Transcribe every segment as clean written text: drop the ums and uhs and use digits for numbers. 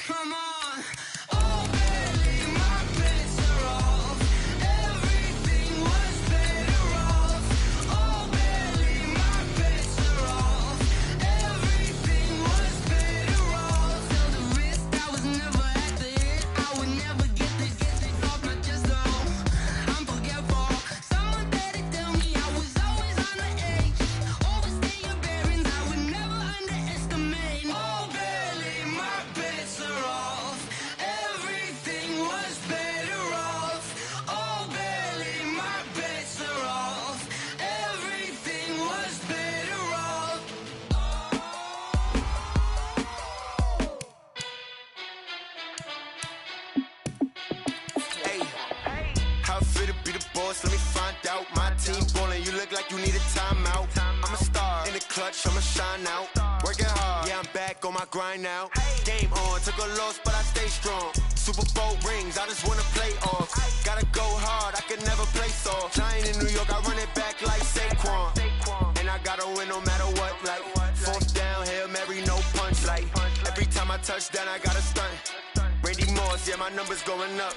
Come on. Oh, barely, my bets are off. Everything was better off. Oh, barely, my bets are off. Everything was better off. Till the risk, I was never at the hit. I would never get it off my chest, though. I'm forgetful. Someone better tell me I was always on the edge. Overstaying bearings, I would never underestimate. Oh, barely, my bets are off. Everything was better off. Oh, barely, my bets are off. Everything was better off. Hey, how it feel to be the boss? Let me find out. My team ballin', you look like you need a timeout. I'm a star in the clutch, I'ma shine out. Working hard, yeah, I'm back on my grind now. Game on, took a loss, but I stay strong. Super Bowl rings, I just wanna play off. Gotta go hard, I can never play soft. Giant in New York, I run it back like Saquon. And I gotta win no matter what, like fourth down, Hail Mary, no punch, like every time I touch down, I gotta stunt. Randy Moss, yeah, my numbers going up.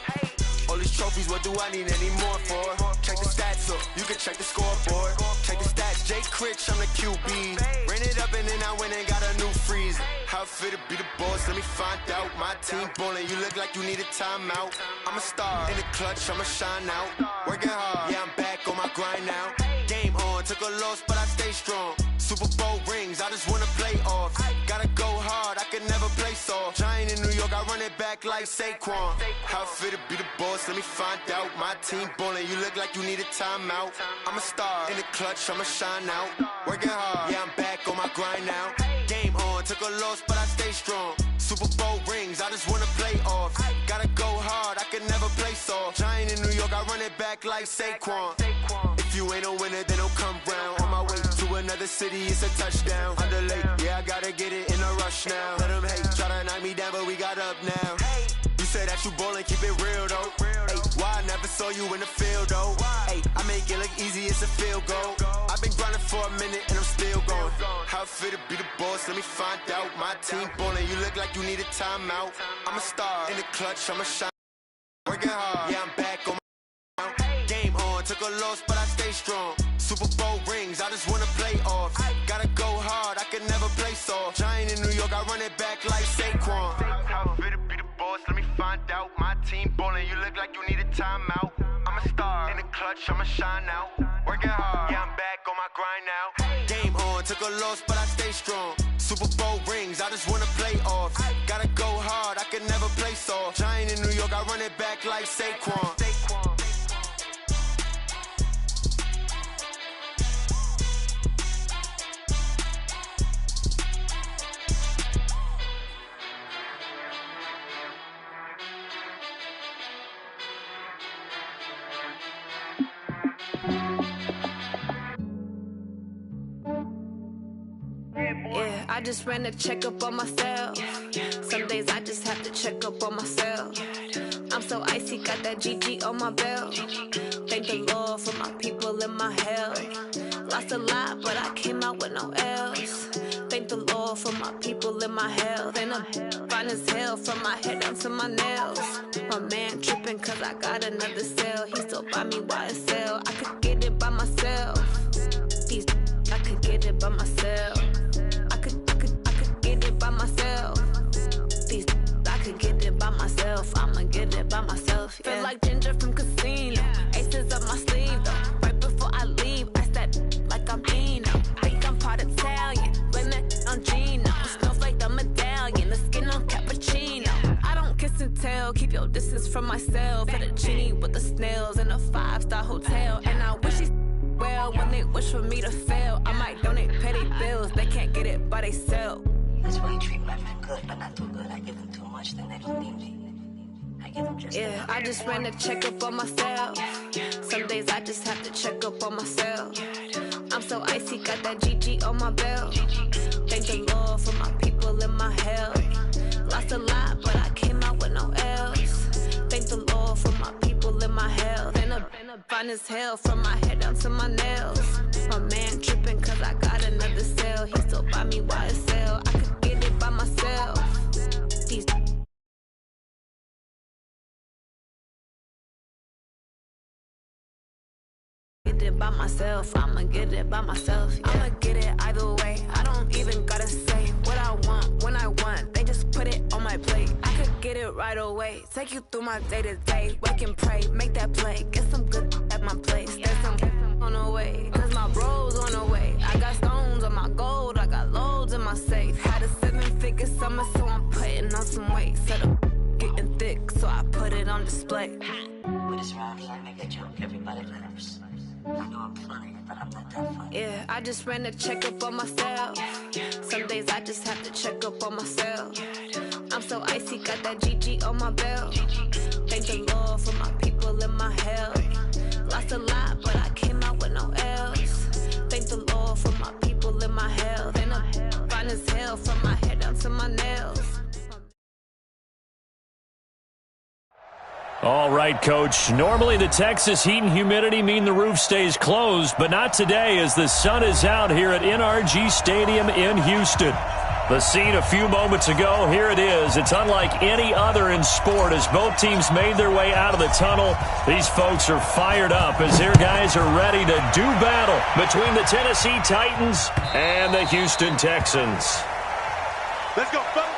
All these trophies, what do I need any more for? Check the stats up, you can check the scoreboard. Check the stats, Jake Critch, I'm the QB. Ran it up and then I went and got a new freeze. How it feel to be the boss, let me find out. My team ballin', you look like you need a timeout. I'm a star in the clutch, I'ma shine out. Working hard, yeah, I'm back on my grind now. Game on, took a loss, but I stay strong. Super Bowl rings, I just wanna play off. Gotta go hard, I can never play soft. Giant in New York, I run it back like Saquon. How it feel to be the boss, let me find out. My team ballin', you look like you need a timeout. I'm a star in the clutch, I'ma shine out. Working hard, yeah, I'm back on my grind now. Game on, took a loss, but I stay strong. Super Bowl rings, I just wanna play off. Gotta go hard, I can never play soft. Giant in New York, I run it back like Saquon. If you ain't a winner, then don't come round. On my way to another city, it's a touchdown. Underlay, yeah, I gotta get it in a rush now. Let them hate, try to knock me down, but we got up now. You say that you ballin', keep it real though. Hey, why I never saw you in the field though? Hey, I make it look easy, it's a field goal. I've been grinding for a minute and I'm still going. How it feel to be the boss, let me find out. My team ballin', you look like you need a timeout. I'm a star in the clutch, I'ma shine. Working hard, yeah, I'm back on my game on, took a loss, but I stay strong. Super Bowl rings, I just wanna play off. Gotta go hard, I can never play soft. Giant in New York, I run it back like Saquon. How it feel to be the boss, let me find out. My team ballin', you look like you need a timeout. I'm a star in the clutch, I'ma shine out. Working hard, yeah, I'm back on my grind now. Game on, took a loss, but I stay strong. Super Bowl rings, I just wanna play off. Gotta go hard, I can never play soft. Giant in New York, I run it back like Saquon. Yeah, I just ran a checkup on myself. Some days I just have to check up on myself. I'm so icy, got that GG on my belt. Thank the Lord for my people and my health. Lost a lot, but I came out with no L's. Thank the Lord for my people and my health. And I'm fine as hell from my head down to my nails. My man tripping cause I got another cell. He still buy me YSL. I could get it by myself. These I could get it by myself. I could get it by myself. These I could get it by myself. I'ma get it by myself. Yeah. Feel like Ginger from Casino. Aces up my sleeve though. Right before I leave, I step like I'm Dino. Think I'm part Italian. Blame that on Gino. Smells like the medallion. The skin on cappuccino. I don't kiss and tell. Keep your distance from myself. At a genie with the snails in a 5-star hotel. And I wish he's well when they wish for me to fail. I might donate petty bills. They can't get it by themselves. That's why you treat my friend good, but not too good. I give them too much, then they don't need me. I give them just yeah, I just ran a checkup on myself. Some days I just have to check up on myself. I'm so icy, got that GG on my belt. Thank the Lord for my people and my health. Lost a lot, but I came out with no L's. Thank the Lord for my people and my health. And I'm fine as hell from my head down to my nails. My man tripping cause I got another cell. He still buy me YSL. I could get it by myself. These by myself. I'ma get it by myself. Yeah. I'ma get it either way. I don't even gotta say what I want when I want. They just put it on my plate. I could get it right away. Take you through my day to day. Wake and pray, make that play. Get some good at my place. There's some on the way. Cause my bros on the way. I got stones on my gold. I got loads in my safe. Had a 7-figure summer, so I'm putting on some weight. Set up getting thick, so I put it on display. With this round, I make a joke, everybody laughs. I know I'm funny, but I'm not that funny. Yeah, I just ran a checkup on myself. Some days I just have to check up on myself. I'm so icy, got that GG on my belt. Thank the Lord for my people in my health. Lost a lot, but I came out with no L's. Thank the Lord for my people in my health. And I'm fine as hell from my head down to my nails. All right, Coach. Normally the Texas heat and humidity mean the roof stays closed, but not today as the sun is out here at NRG Stadium in Houston. The scene a few moments ago, here it is. It's unlike any other in sport as both teams made their way out of the tunnel. These folks are fired up as their guys are ready to do battle between the Tennessee Titans and the Houston Texans. Let's go, fellas.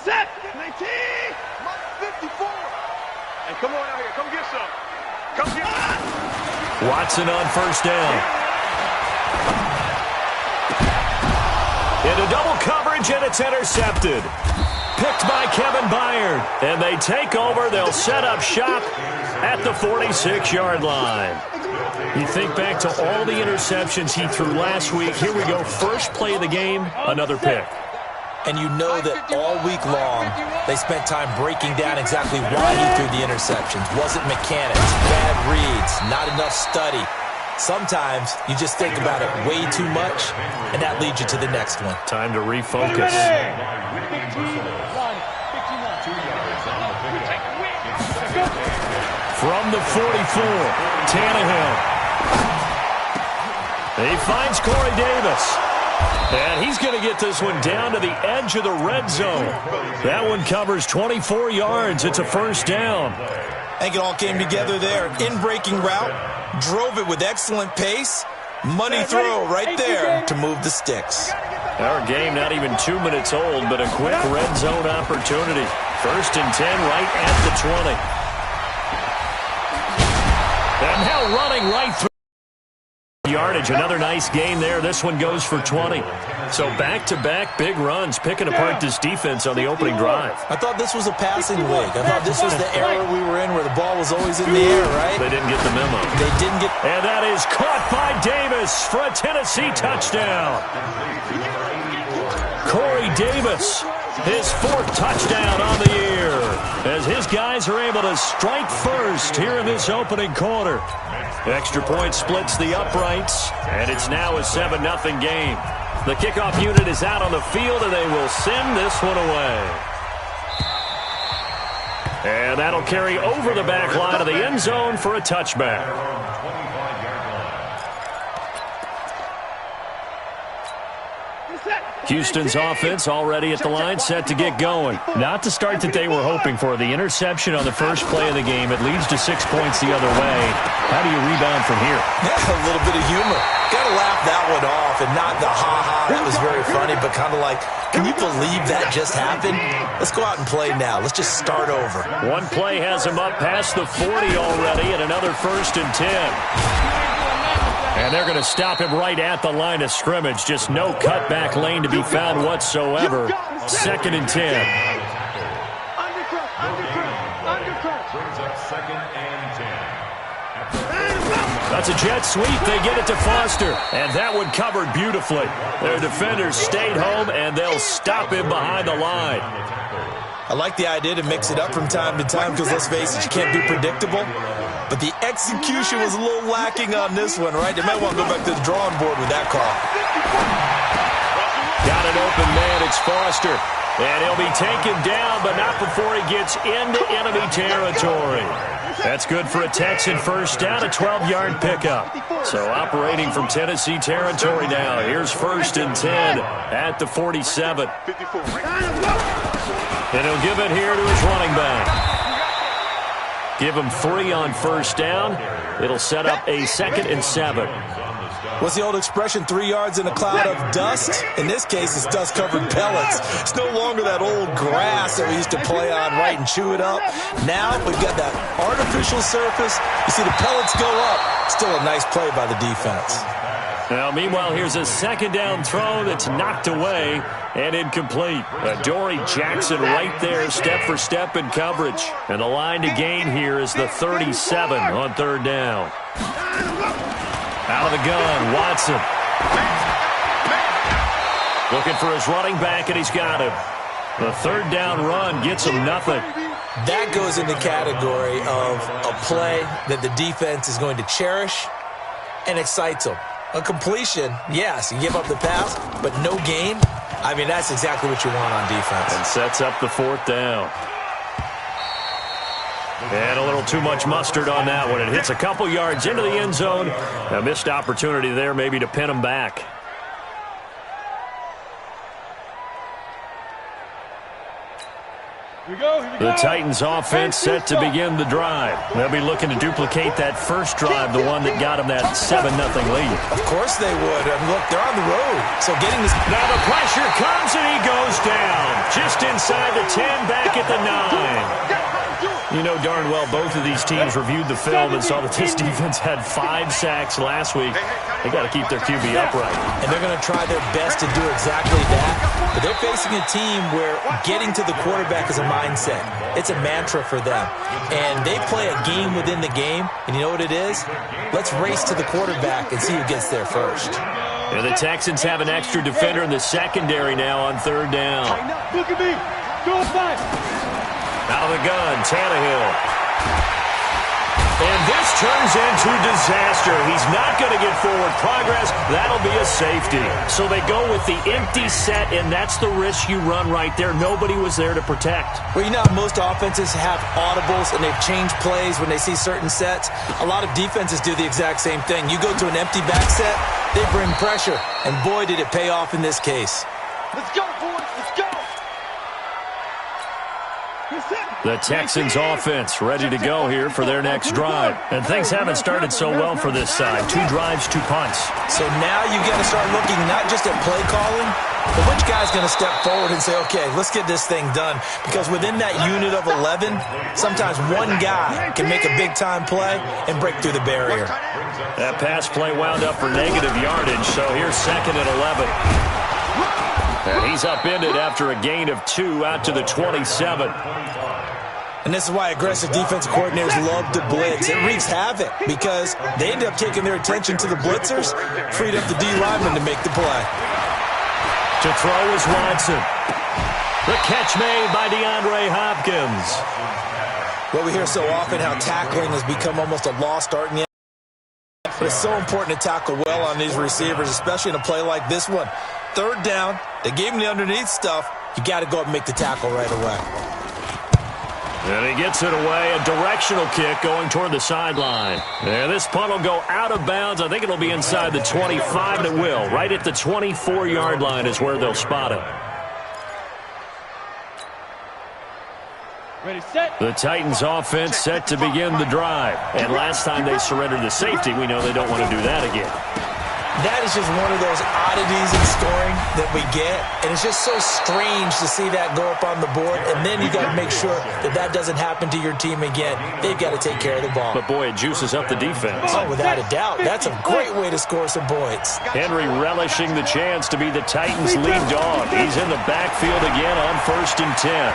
Set 19, 54. Hey, come on out here. Come get some. Come get some. Watson on first down. Into double coverage, and it's intercepted. Picked by Kevin Byard. And they take over. They'll set up shop at the 46-yard line. You think back to all the interceptions he threw last week. Here we go. First play of the game, another pick. And you know that all week long, they spent time breaking down exactly why he threw the interceptions. Wasn't mechanics, bad reads, not enough study. Sometimes you just think about it way too much, and that leads you to the next one. Time to refocus. From the 44, Tannehill. He finds Corey Davis. And he's going to get this one down to the edge of the red zone. That one covers 24 yards. It's a first down. I think it all came together there. In-breaking route, drove it with excellent pace. Money throw right there to move the sticks. Our game not even 2 minutes old, but a quick red zone opportunity. First and 10 right at the 20. And now running right through yardage. Another nice gain there. This one goes for 20. So back-to-back big runs, picking apart this defense on the opening drive. I thought this was a passing league. I thought this was the era we were in where the ball was always in the air, right? They didn't get the memo. They didn't get... And that is caught by Davis for a Tennessee touchdown. Corey Davis, his fourth touchdown on the year, as his guys are able to strike first here in this opening quarter. Extra point splits the uprights, and it's now a 7-0 game. The kickoff unit is out on the field, and they will send this one away. And that'll carry over the back line of the end zone for a touchback. Houston's offense already at the line, set to get going. Not the start that they were hoping for. The interception on the first play of the game. It leads to 6 points the other way. How do you rebound from here? Yeah, a little bit of humor. Got to laugh that one off and not the ha-ha. That was very funny, but kind of like, can you believe that just happened? Let's go out and play now. Let's just start over. One play has him up past the 40 already, and another first and 10. And they're going to stop him right at the line of scrimmage. Just no cutback lane to be found whatsoever. Second and 10. That's a jet sweep. They get it to Foster. And that one covered beautifully. Their defenders stayed home, and they'll stop him behind the line. I like the idea to mix it up from time to time because, let's face it, you can't be predictable. But the execution was a little lacking on this one, right? They might want to go back to the drawing board with that call. Got an open man. It's Foster. And he'll be taken down, but not before he gets into enemy territory. That's good for a Texan first down, a 12-yard pickup. So operating from Tennessee territory now. Here's 1st and 10 at the 47. And he'll give it here to his running back. Give him 3 on first down. It'll set up a 2nd and 7. What's the old expression, 3 yards in a cloud of dust? In this case, it's dust-covered pellets. It's no longer that old grass that we used to play on, right, and chew it up. Now we've got that artificial surface. You see the pellets go up. Still a nice play by the defense. Now, meanwhile, here's a 2nd down throw that's knocked away and incomplete. Adoree Jackson right there, step for step in coverage. And the line to gain here is the 37 on 3rd down. Out of the gun, Watson. Looking for his running back, and he's got him. The 3rd down run gets him nothing. That goes in the category of a play that the defense is going to cherish and excites them. A completion, yes, you give up the pass, but no gain. I mean, that's exactly what you want on defense. And sets up the 4th down. And a little too much mustard on that one. It hits a couple yards into the end zone. A missed opportunity there maybe to pin him back. The Titans offense set to begin the drive. They'll be looking to duplicate that first drive, the one that got them that 7-0 lead. Of course they would. I mean, look, they're on the road. So getting this... Now the pressure comes and he goes down. Just inside the 10, back at the 9. You know darn well both of these teams reviewed the film and saw that this defense had 5 sacks last week. They got to keep their QB upright. And they're going to try their best to do exactly that. But they're facing a team where getting to the quarterback is a mindset. It's a mantra for them. And they play a game within the game. And you know what it is? Let's race to the quarterback and see who gets there first. And the Texans have an extra defender in the secondary now on 3rd down. Look at me. Go five. Out of the gun, Tannehill. And this turns into disaster. He's not going to get forward progress. That'll be a safety. So they go with the empty set, and that's the risk you run right there. Nobody was there to protect. Well, you know how most offenses have audibles, and they've changed plays when they see certain sets. A lot of defenses do the exact same thing. You go to an empty back set, they bring pressure. And boy, did it pay off in this case. Let's go, boys. Let's go. The Texans offense ready to go here for their next drive. And things haven't started so well for this side. 2 drives, 2 punts. So now you've got to start looking not just at play calling, but which guy's going to step forward and say, okay, let's get this thing done. Because within that unit of 11, sometimes one guy can make a big-time play and break through the barrier. That pass play wound up for negative yardage, so here's 2nd and 11. And he's upended after a gain of 2 out to the 27. And this is why aggressive defensive coordinators love to blitz. It wreaks havoc because they end up taking their attention to the blitzers, freed up the D lineman to make the play. To throw is Watson. The catch made by DeAndre Hopkins. Well, we hear so often how tackling has become almost a lost art in the NFL. But it's so important to tackle well on these receivers, especially in a play like this one. 3rd down, they gave him the underneath stuff. You got to go up and make the tackle right away. And he gets it away, a directional kick going toward the sideline. And this punt will go out of bounds. I think it'll be inside the 25, and it will. Right at the 24-yard line is where they'll spot it. Ready, set. The Titans offense set to begin the drive. And last time they surrendered the safety, we know they don't want to do that again. That is just one of those oddities in scoring that we get, and it's just so strange to see that go up on the board, and then you got to make sure that that doesn't happen to your team again. They've got to take care of the ball. But, boy, it juices up the defense. Oh, without a doubt. That's a great way to score some points. Henry relishing the chance to be the Titans' lead dog. He's in the backfield again on 1st and 10.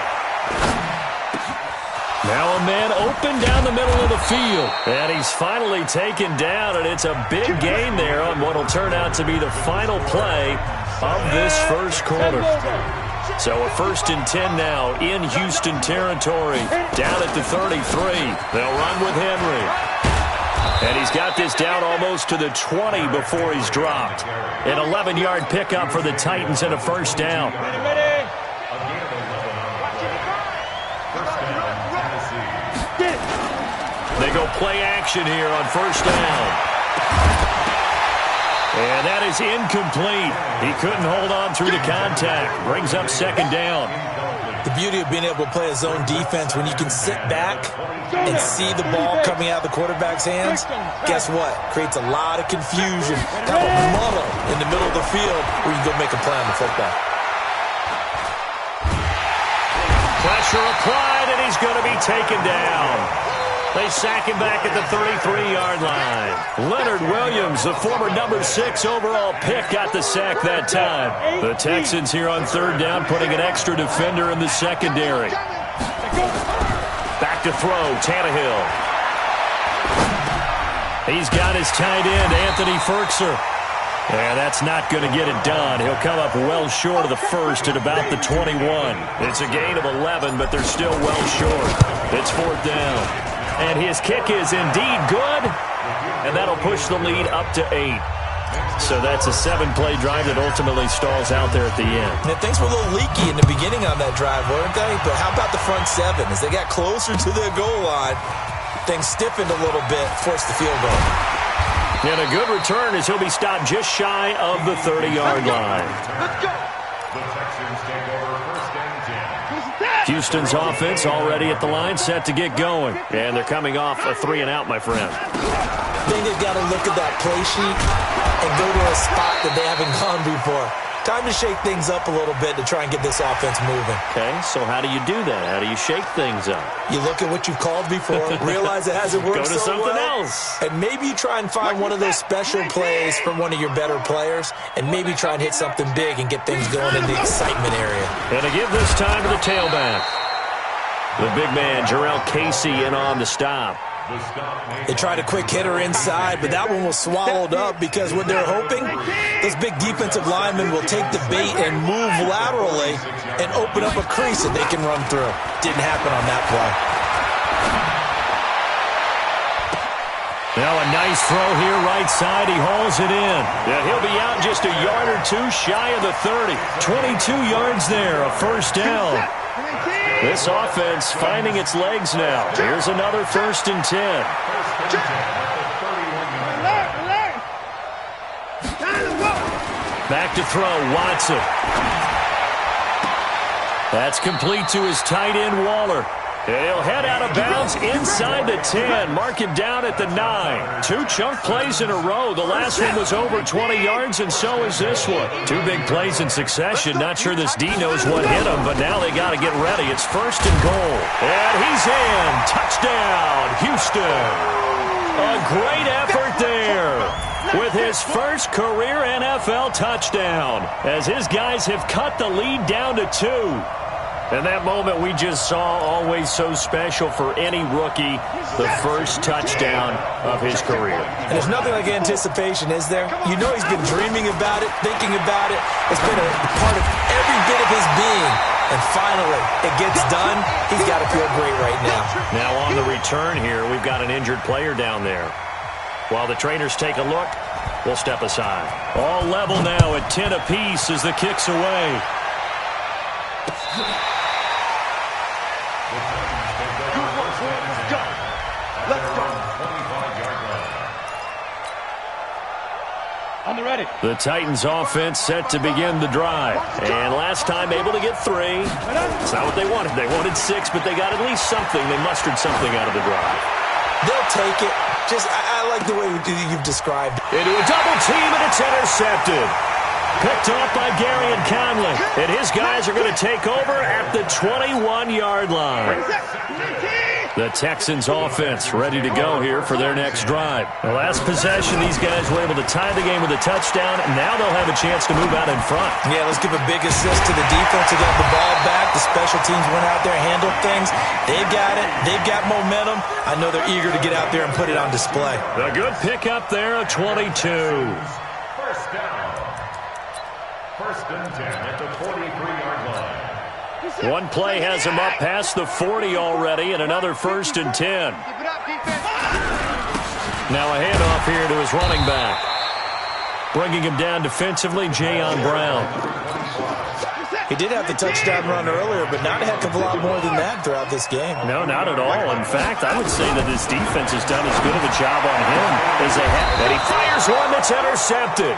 Now a man open down the middle of the field. And he's finally taken down, and it's a big gain there on what will turn out to be the final play of this first quarter. So a 1st and 10 now in Houston territory, down at the 33. They'll run with Henry. And he's got this down almost to the 20 before he's dropped. An 11-yard pickup for the Titans and a 1st down. go play action here on first down. And that is incomplete. He couldn't hold on through the contact. Brings up second down. The beauty of being able to play a zone defense when you can sit back and see the ball coming out of the quarterback's hands, guess what? Creates a lot of confusion, kind of a muddle in the middle of the field where you can go make a play on the football. Pressure applied, and he's going to be taken down. They sack him back at the 33-yard line. Leonard Williams, the former number 6 overall pick, got the sack that time. The Texans here on third down, putting an extra defender in the secondary. Back to throw, Tannehill. He's got his tight end, Anthony Ferkser. Yeah, that's not going to get it done. He'll come up well short of the first at about the 21. It's a gain of 11, but they're still well short. It's fourth down. And his kick is indeed good, and that'll push the lead up to 8. So that's a 7-play drive that ultimately stalls out there at the end. And things were a little leaky in the beginning on that drive, weren't they? But how about the front 7? As they got closer to the goal line, things stiffened a little bit, forced the field goal. And a good return as he'll be stopped just shy of the 30-yard line. Let's go. The Texans take over first and 10. Houston's offense already at the line, set to get going. And they're coming off a 3-and-out, my friend. I think they've got to look at that play sheet and go to a spot that they haven't gone before. Time to shake things up a little bit to try and get this offense moving. Okay, so how do you do that? How do you shake things up? You look at what you've called before, realize it hasn't worked Go to so something well, else. and maybe you try and find one of those special plays from one of your better players, and maybe try and hit something big and get things going in the excitement area. And to give this time to the tailback. The big man, Jarrell Casey, in on the stop. They tried a quick hitter inside, but that one was swallowed up because what they're hoping, those big defensive linemen will take the bait and move laterally and open up a crease that they can run through. Didn't happen on that play. Now a nice throw here right side. He hauls it in. Yeah, he'll be out just a yard or two shy of the 30. 22 yards there, a first down. This offense finding its legs now. Here's another first and 10. Back to throw, Watson. That's complete to his tight end, Waller. He'll head out of bounds inside the 10. Mark him down at the 9. 2 chunk plays in a row. The last one was over 20 yards, and so is this one. 2 big plays in succession. Not sure this D knows what hit him, but now they got to get ready. It's first and goal. And he's in. Touchdown, Houston. A great effort there with his first career NFL touchdown as his guys have cut the lead down to 2. And that moment we just saw, always so special for any rookie, the first touchdown of his career. And there's nothing like anticipation, is there? You know he's been dreaming about it, thinking about it. It's been a part of every bit of his being. And finally, it gets done. He's got to feel great right now. Now on the return here, we've got an injured player down there. While the trainers take a look, we'll step aside. All level now at 10 apiece as the kick's away. The Titans offense set to begin the drive. And last time able to get 3. It's not what they wanted. They wanted 6, but they got at least something. They mustered something out of the drive. They'll take it. I like the way you've described it. Into a double team, and it's intercepted. Picked off by Gary and Conley. And his guys are going to take over at the 21-yard line. The Texans offense ready to go here for their next drive. The last possession, these guys were able to tie the game with a touchdown. Now they'll have a chance to move out in front. Yeah, let's give a big assist to the defense to get the ball back. The special teams went out there, handled things. They've got it. They've got momentum. I know they're eager to get out there and put it on display. A good pickup there, a 22. First down. First and 10 at the 43-yard line. One play has him up past the 40 already, and another first and 10. Now a handoff here to his running back. Bringing him down defensively, Jayon Brown. He did have the touchdown run earlier, but not a heck of a lot more than that throughout this game. No, not at all. In fact, I would say that his defense has done as good of a job on him as they have. And he fires one that's intercepted.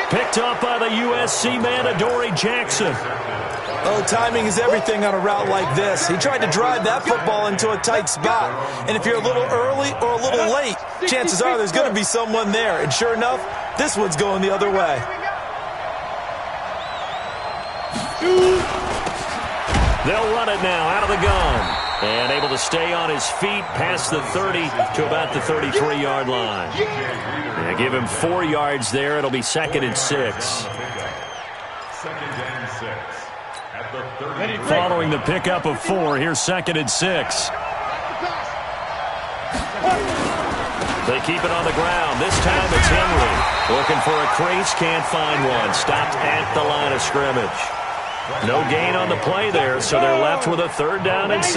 Picked up by the USC man, Adoree Jackson. Oh, timing is everything on a route like this. He tried to drive that football into a tight spot. And if you're a little early or a little late, chances are there's going to be someone there. And sure enough, this one's going the other way. They'll run it now out of the gun. And able to stay on his feet past the 30 to about the 33-yard line. They give him 4 yards there. It'll be 2nd and 6. Following the pickup of 4, here's 2nd and 6. They keep it on the ground. This time it's Henry. Looking for a crease, can't find one. Stopped at the line of scrimmage. No gain on the play there, so they're left with a 3rd down and 6.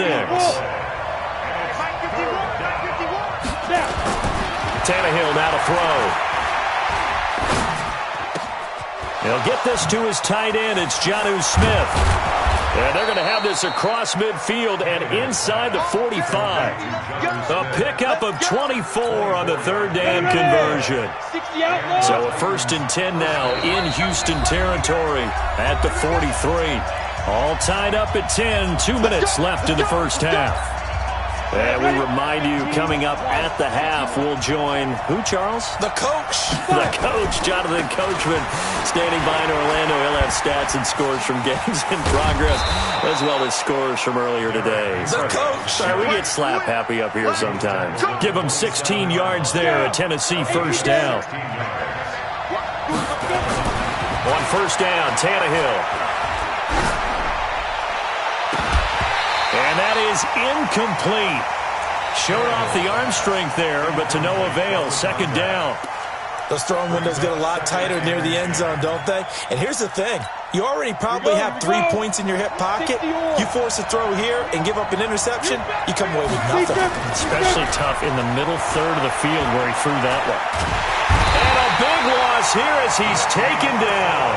Tannehill now to throw. He'll get this to his tight end. It's Jonnu Smith. And they're going to have this across midfield and inside the 45. A pickup of 24 on the 3rd down conversion. So a 1st and 10 now in Houston territory at the 43. All tied up at 10. 2 minutes left in the first half. And we remind you, coming up at the half, we'll join who, Charles? The coach. The coach, Jonathan Coachman, standing by in Orlando. He'll have stats and scores from games in progress, as well as scores from earlier today. The coach. Sorry, we get slap happy up here sometimes. Give him 16 yards there, a Tennessee 1st down. On 1st down, Tannehill. And that is incomplete. Showed off the arm strength there, but to no avail. 2nd down. Those throwing windows get a lot tighter near the end zone, don't they? And here's the thing. You already probably have 3 points in your hip pocket. You force a throw here and give up an interception, you come away with nothing. Especially tough in the middle 3rd of the field where he threw that one. And a big loss here as he's taken down.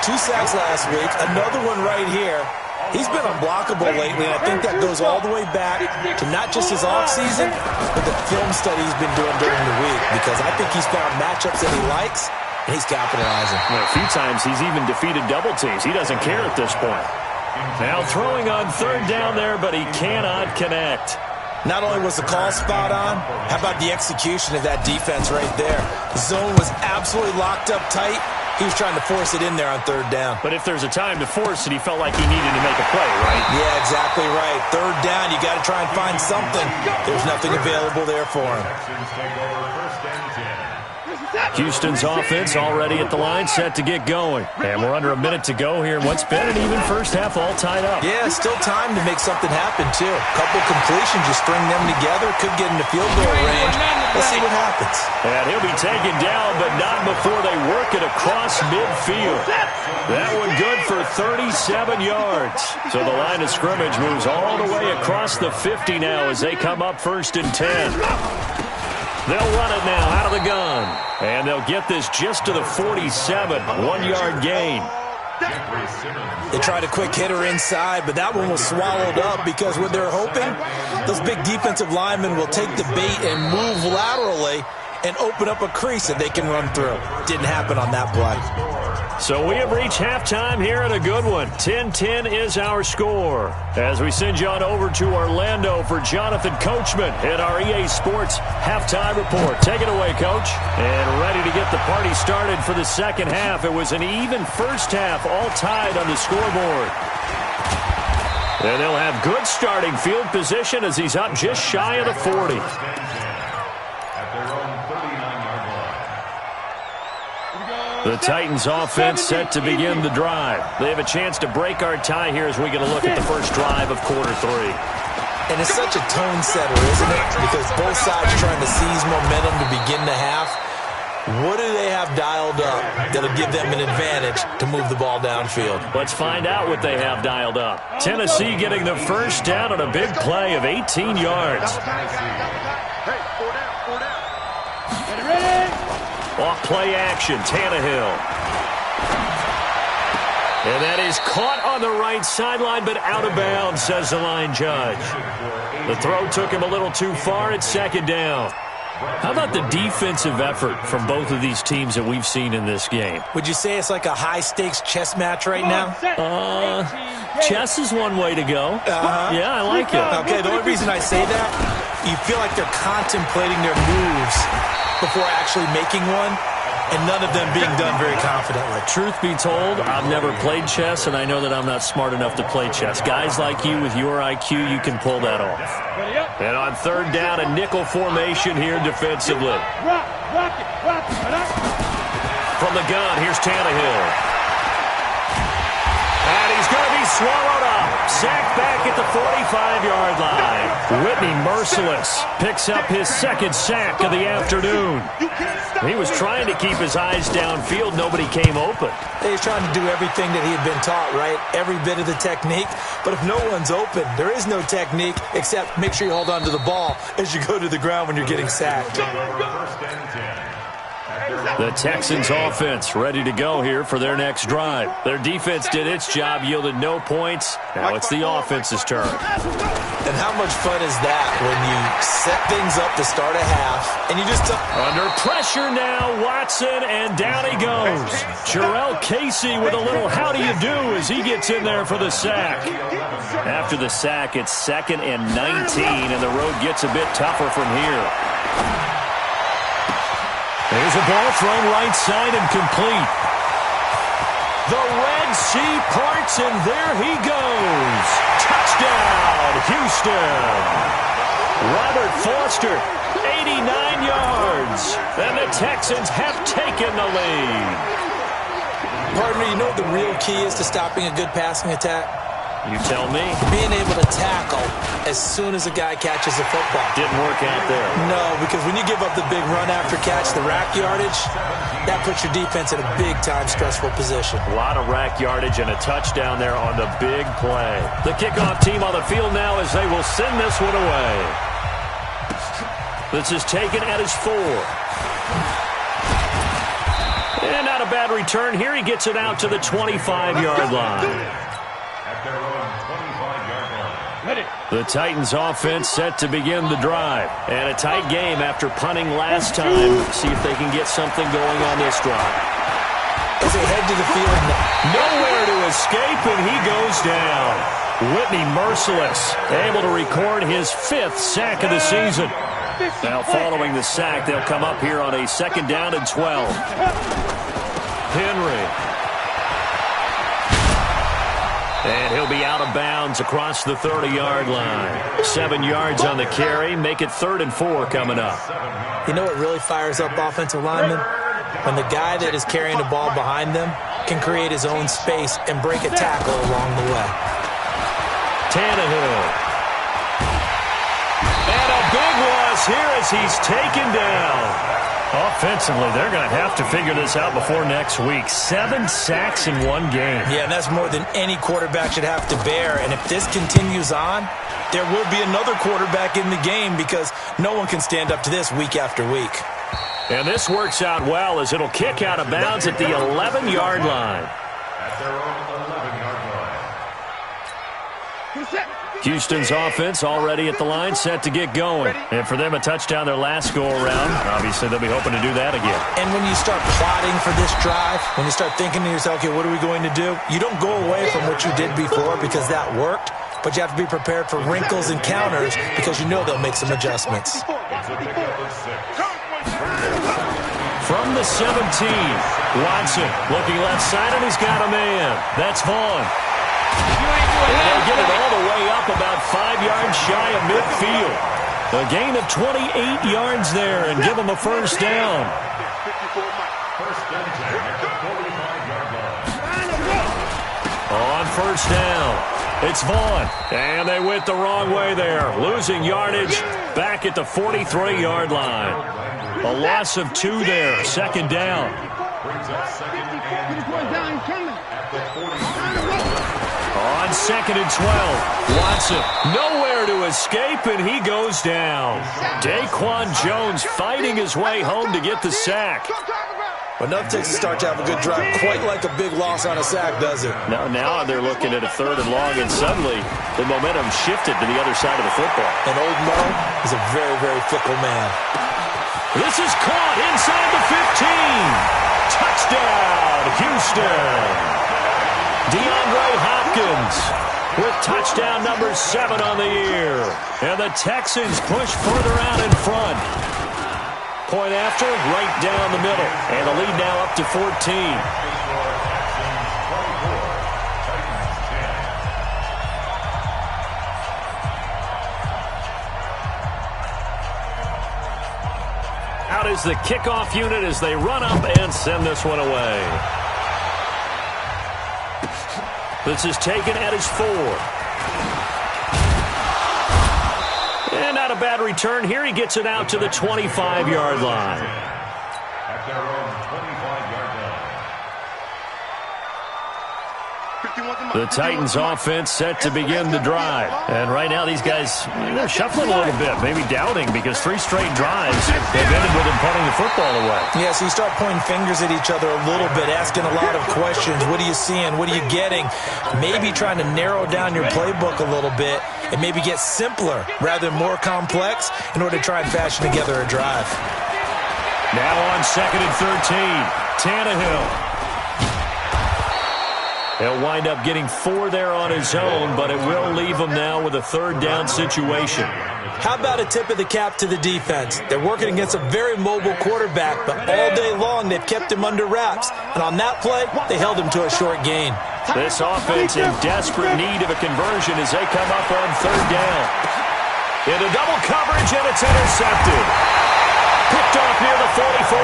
2 sacks last week, another one right here. He's been unblockable lately, and I think that goes all the way back to not just his offseason, but the film study he's been doing during the week, because I think he's found matchups that he likes, and he's capitalizing. Well, a few times he's even defeated double teams. He doesn't care at this point. Now throwing on 3rd down there, but he cannot connect. Not only was the call spot on, how about the execution of that defense right there? The zone was absolutely locked up tight. He was trying to force it in there on 3rd down. But if there's a time to force it, he felt like he needed to make a play, right? Yeah, exactly right. 3rd down, you got to try and find something. There's nothing available there for him. Houston's offense already at the line, set to get going. And we're under a minute to go here in what's been an even first half, all tied up. Yeah, still time to make something happen, too. A couple completions, you string them together, could get into field goal range. Let's see what happens. And he'll be taken down, but not before they work it across midfield. That one good for 37 yards. So the line of scrimmage moves all the way across the 50 now as they come up 1st and 10. They'll run it now out of the gun. And they'll get this just to the 47. 1-yard gain. They tried a quick hitter inside, but that one was swallowed up because what they're hoping, those big defensive linemen will take the bait and move laterally and open up a crease that they can run through. Didn't happen on that play. So we have reached halftime here at a good one. 10-10 is our score. As we send you on over to Orlando for Jonathan Coachman in our EA Sports halftime report. Take it away, Coach. And ready to get the party started for the 2nd half. It was an even first half, all tied on the scoreboard. And they'll have good starting field position as he's up just shy of the 40. The Titans offense set to begin the drive. They have a chance to break our tie here as we get a look at the first drive of quarter 3. And it's such a tone setter, isn't it? Because both sides trying to seize momentum to begin the half. What do they have dialed up that'll give them an advantage to move the ball downfield? Let's find out what they have dialed up. Tennessee getting the first down on a big play of 18 yards. Off play action, Tannehill. And that is caught on the right sideline, but out of bounds, says the line judge. The throw took him a little too far. It's second down. How about the defensive effort from both of these teams that we've seen in this game? Would you say it's like a high-stakes chess match right now? Chess is one way to go. Yeah, I like it. Okay, the only reason I say that, you feel like they're contemplating their moves before actually making one, and none of them being done very confidently. Truth be told, I've never played chess, and I know that I'm not smart enough to play chess. Guys like you with your IQ, you can pull that off. And on third down, a nickel formation here defensively. From the gun, here's Tannehill. And he's going to be swallowed up. Sacked back at the 45-yard line. Whitney merciless picks up his second sack of the afternoon. He was trying to keep his eyes downfield. Nobody came open. He's trying to do everything that he had been taught, right? Every bit of the technique. But if no one's open, there is no technique except make sure you hold on to the ball as you go to the ground when you're getting sacked. The Texans offense ready to go here for their next drive. Their defense did its job, yielded no points. Now it's the offense's turn. And how much fun is that when you set things up to start a half and you just... Under pressure now, Watson, and down he goes. Jarrell Casey with a little how do you do as he gets in there for the sack. After the sack, it's 2nd and 19, and the road gets a bit tougher from here. There's a ball thrown right side and complete. The Red Sea parts, and there he goes. Touchdown, Houston. Robert Foster, 89 yards. And the Texans have taken the lead. Partner, you know what the real key is to stopping a good passing attack? You tell me. Being able to tackle as soon as a guy catches a football. Didn't work out there. No, because when you give up the big run after catch, the rack yardage, that puts your defense in a big-time stressful position. A lot of rack yardage and a touchdown there on the big play. The kickoff team on the field now as they will send this one away. This is taken at his 4. And not a bad return here. He gets it out to the 25-yard line. The Titans offense set to begin the drive. And a tight game after punting last time. See if they can get something going on this drive. As they head to the field. Nowhere to escape, and he goes down. Whitney merciless, able to record his 5th sack of the season. Now following the sack, they'll come up here on a 2nd down and 12. Henry. And he'll be out of bounds across the 30-yard line. 7 yards on the carry. Make it 3rd and 4 coming up. You know what really fires up offensive linemen? When the guy that is carrying the ball behind them can create his own space and break a tackle along the way. Tannehill. And a big loss here as he's taken down. Offensively, they're going to have to figure this out before next week. 7 sacks in one game. Yeah, and that's more than any quarterback should have to bear. And if this continues on, there will be another quarterback in the game because no one can stand up to this week after week. And this works out well as it'll kick out of bounds at the 11-yard line. At their own 11-yard line. Houston's offense already at the line, set to get going. And for them, a touchdown their last go-around. Obviously, they'll be hoping to do that again. And when you start plotting for this drive, when you start thinking to yourself, okay, what are we going to do? You don't go away from what you did before because that worked, but you have to be prepared for wrinkles and counters because you know they'll make some adjustments. From the 17, Watson looking left side, and he's got a man. That's Vaughn. And they get it all the way up about 5 yards shy of midfield. A gain of 28 yards there and give them a first down. On first down, it's Vaughn. And they went the wrong way there, losing yardage back at the 43-yard line. A loss of 2 there, 2nd down. On 2nd and 12, Watson nowhere to escape, and he goes down. Daquan Jones fighting his way home to get the sack. Well, enough takes to start to have a good drive. Quite like a big loss on a sack, does it? Now they're looking at a 3rd and long, and suddenly the momentum shifted to the other side of the football. And old Mo is a very, very fickle man. This is caught inside the 15. Touchdown, Houston. DeAndre Hopkins with touchdown number 7 on the year. And the Texans push further out in front. Point after, right down the middle. And the lead now up to 14. Out is the kickoff unit as they run up and send this one away. This is taken at his 4. And not a bad return here. He gets it out to the 25-yard line. At their own 25-yard line. The Titans offense set to begin the drive. And right now these guys, they're shuffling a little bit, maybe doubting, because 3 straight drives have ended with them punting the football away. Yeah, so you start pointing fingers at each other a little bit, asking a lot of questions. What are you seeing? What are you getting? Maybe trying to narrow down your playbook a little bit and maybe get simpler rather than more complex in order to try and fashion together a drive. Now on 2nd and 13, Tannehill. He'll wind up getting 4 there on his own, but it will leave him now with a 3rd down situation. How about a tip of the cap to the defense? They're working against a very mobile quarterback, but all day long they've kept him under wraps. And on that play, they held him to a short gain. This offense in desperate need of a conversion as they come up on 3rd down. Into double coverage, and it's intercepted. Picked off near the 44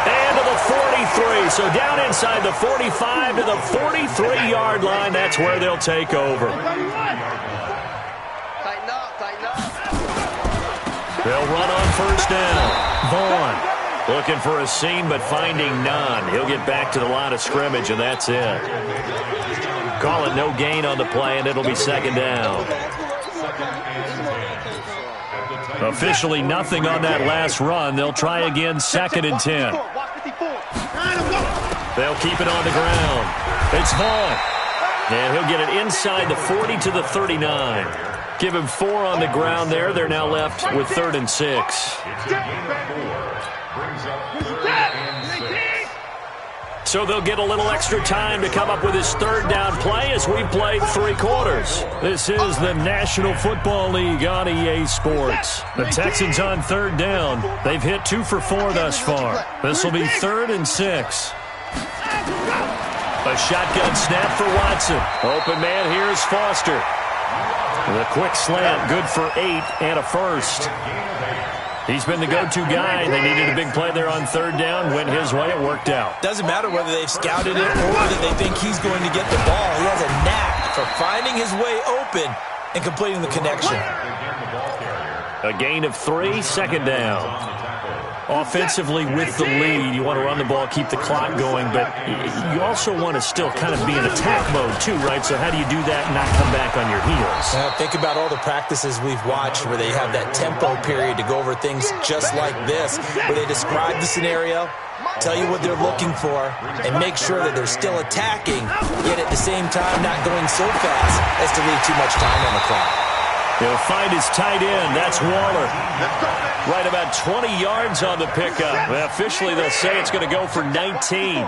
and to the 43. So down inside the 45 to the 43-yard line. That's where they'll take over. They'll run on 1st down. Vaughn looking for a seam but finding none. He'll get back to the line of scrimmage, and that's it. Call it no gain on the play, and it'll be 2nd down. Officially nothing on that last run. They'll try again 2nd and 10. They'll keep it on the ground. It's Vaughn. And he'll get it inside the 40 to the 39. Give him 4 on the ground there. They're now left with 3rd and 6. So they'll get a little extra time to come up with his 3rd down play as we've played 3 quarters. This is the National Football League on EA Sports. The Texans on 3rd down. They've hit 2 for 4 thus far. This will be 3rd and 6. A shotgun snap for Watson. Open man here is Foster. The quick slant, good for 8 and a 1st. He's been the go-to guy. They needed a big play there on 3rd down. Went his way. It worked out. Doesn't matter whether they've scouted it or whether they think he's going to get the ball. He has a knack for finding his way open and completing the connection. A gain of 3, 2nd down. Offensively with the lead, you want to run the ball, keep the clock going, but you also want to still kind of be in attack mode too, right? So how do you do that and not come back on your heels? Think about all the practices we've watched where they have that tempo period to go over things just like this, where they describe the scenario, tell you what they're looking for, and make sure that they're still attacking, yet at the same time not going so fast as to leave too much time on the clock. He'll find his tight end. That's Waller. Right about 20 yards on the pickup. Well, officially, they'll say it's going to go for 19. They'll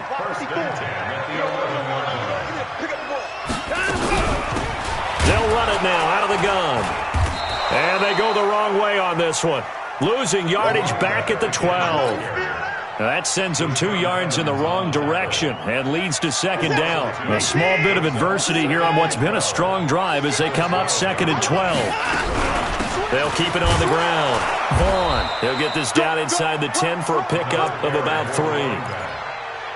run it now out of the gun. And they go the wrong way on this one. Losing yardage back at the 12. Now that sends them 2 yards in the wrong direction and leads to 2nd down. A small bit of adversity here on what's been a strong drive as they come up 2nd and 12. They'll keep it on the ground. Vaughn, he'll get this down inside the 10 for a pickup of about 3.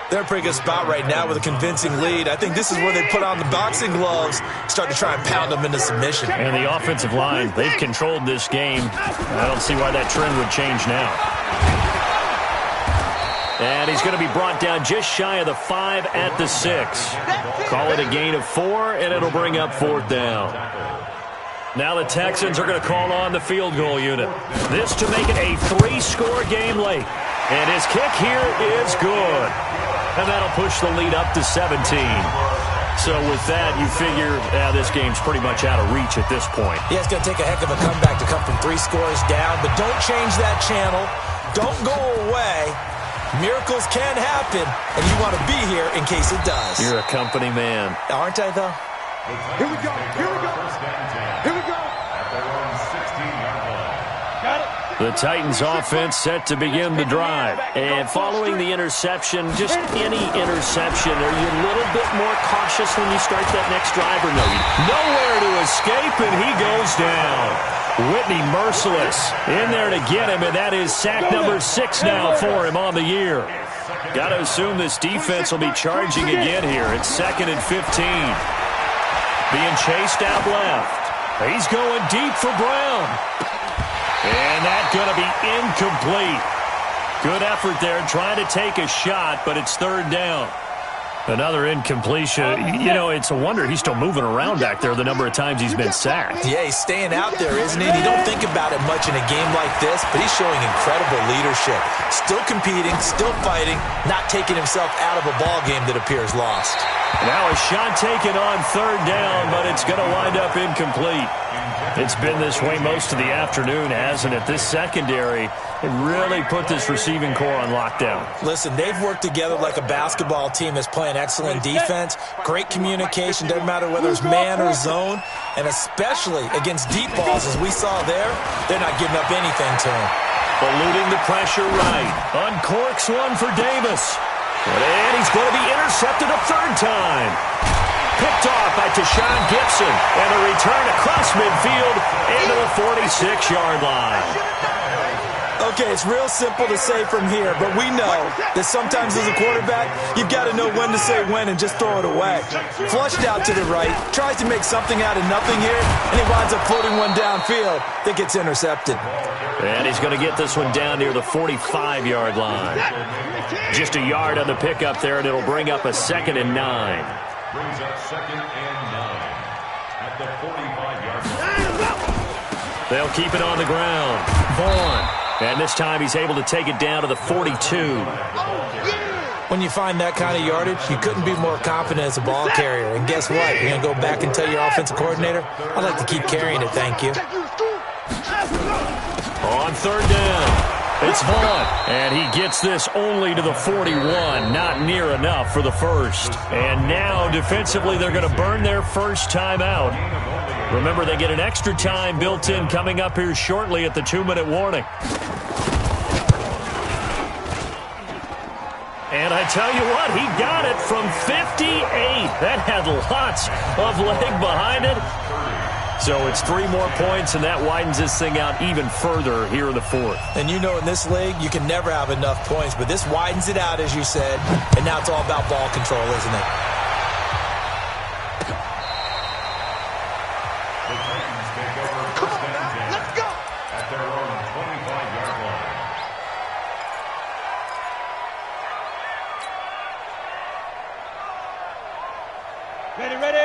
They're in a pretty good spot right now with a convincing lead. I think this is where they put on the boxing gloves, start to try and pound them into submission. And the offensive line, they've controlled this game. I don't see why that trend would change now. And he's going to be brought down just shy of the 5 at the 6. Call it a gain of 4, and it'll bring up 4th down. Now the Texans are going to call on the field goal unit. This to make it a 3-score game late. And his kick here is good. And that'll push the lead up to 17. So with that, you figure this game's pretty much out of reach at this point. Yeah, it's going to take a heck of a comeback to come from 3 scores down. But don't change that channel. Don't go away. Miracles can happen, and you want to be here in case it does. You're a company man. Aren't I, though? Here we go. Here we go. Here we go. At their own 16-yard line. Got it. The Titans offense set to begin the drive. And following the interception, just any interception, are you a little bit more cautious when you start that next drive or no? Nowhere to escape, and he goes down. Whitney merciless in there to get him, and that is sack number 6 now for him on the year. Got to assume this defense will be charging again here. It's 2nd and 15. Being chased out left. He's going deep for Brown. And that's going to be incomplete. Good effort there trying to take a shot, but it's 3rd down. Another incompletion. You know, it's a wonder he's still moving around back there the number of times he's been sacked. Yeah, he's staying out there, isn't he? You don't think about it much in a game like this, but he's showing incredible leadership. Still competing, still fighting, not taking himself out of a ball game that appears lost. Now a shot taken on 3rd down, but it's going to wind up incomplete. It's been this way most of the afternoon, hasn't it? This secondary, it really put this receiving core on lockdown. Listen, they've worked together like a basketball team that's playing excellent defense, great communication, doesn't matter whether it's man or zone, and especially against deep balls, as we saw there, they're not giving up anything to him. Eluding the pressure right. Uncorks one for Davis. And he's going to be intercepted a 3rd time. Picked off by Tashawn Gibson. And a return across midfield into the 46-yard line. Okay, it's real simple to say from here, but we know that sometimes as a quarterback, you've got to know when to say when and just throw it away. Flushed out to the right, tries to make something out of nothing here, and he winds up floating one downfield that gets intercepted. And he's going to get this one down near the 45-yard line. Just a yard on the pickup there, and it'll bring up a 2nd and 9. Brings up 2nd and 9 at the 45-yard line. They'll keep it on the ground. Vaughn. And this time he's able to take it down to the 42. When you find that kind of yardage, you couldn't be more confident as a ball carrier. And guess what? You're going to go back and tell your offensive coordinator, I'd like to keep carrying it, thank you. On 3rd down, it's Vaughn. And he gets this only to the 41. Not near enough for the first. And now, defensively, they're going to burn their first timeout. Remember, they get an extra time built in coming up here shortly at the 2-minute warning. And I tell you what, he got it from 58. That had lots of leg behind it. So it's 3 more points, and that widens this thing out even further here in the 4th. And you know in this league, you can never have enough points, but this widens it out, as you said, and now it's all about ball control, isn't it?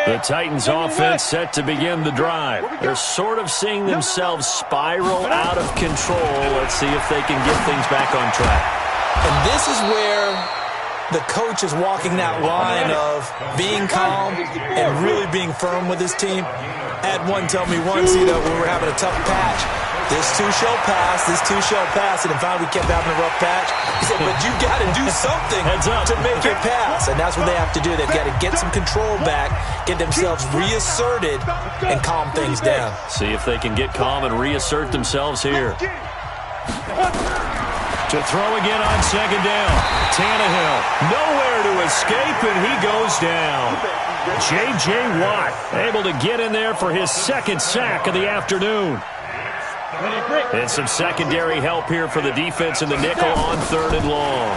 The Titans offense set to begin the drive. They're sort of seeing themselves spiral out of control. Let's see if they can get things back on track. And this is where the coach is walking that line of being calm and really being firm with his team. I had one tell me once, when we were having a tough patch, this too shall pass, this too shall pass, and then finally we kept having a rough patch. He said, but you got to do something to make it pass, and that's what they have to do. They've got to get some control back, get themselves reasserted, and calm things down. See if they can get calm and reassert themselves here. To throw again on 2nd down. Tannehill, nowhere to escape, and he goes down. J.J. Watt able to get in there for his 2nd sack of the afternoon. And some secondary help here for the defense in the nickel on 3rd and long.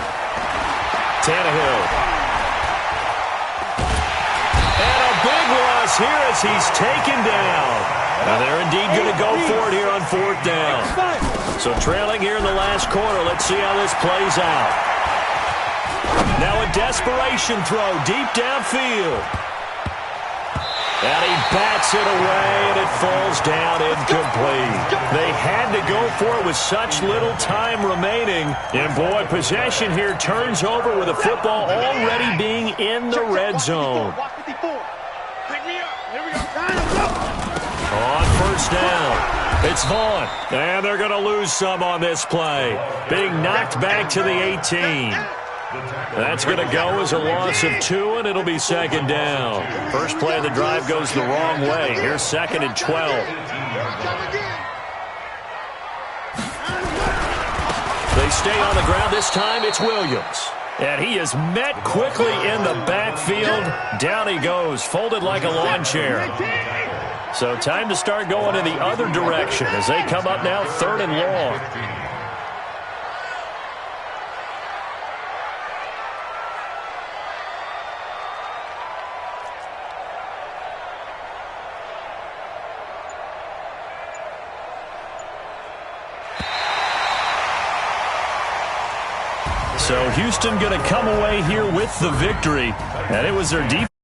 Tannehill. And a big loss here as he's taken down. Now they're indeed going to go for it here on 4th down. So trailing here in the last quarter. Let's see how this plays out. Now a desperation throw deep downfield. And he bats it away, and it falls down incomplete. They had to go for it with such little time remaining. And, boy, possession here turns over with the football already being in the red zone. On first down, it's Vaughn. And they're going to lose some on this play. Being knocked back to the 18. That's going to go as a loss of 2, and it'll be second down. First play of the drive goes the wrong way. Here's second and 12. They stay on the ground. This time it's Williams. And he is met quickly in the backfield. Down he goes, folded like a lawn chair. So time to start going in the other direction as they come up now 3rd and long. So Houston going to come away here with the victory. And it was their defense.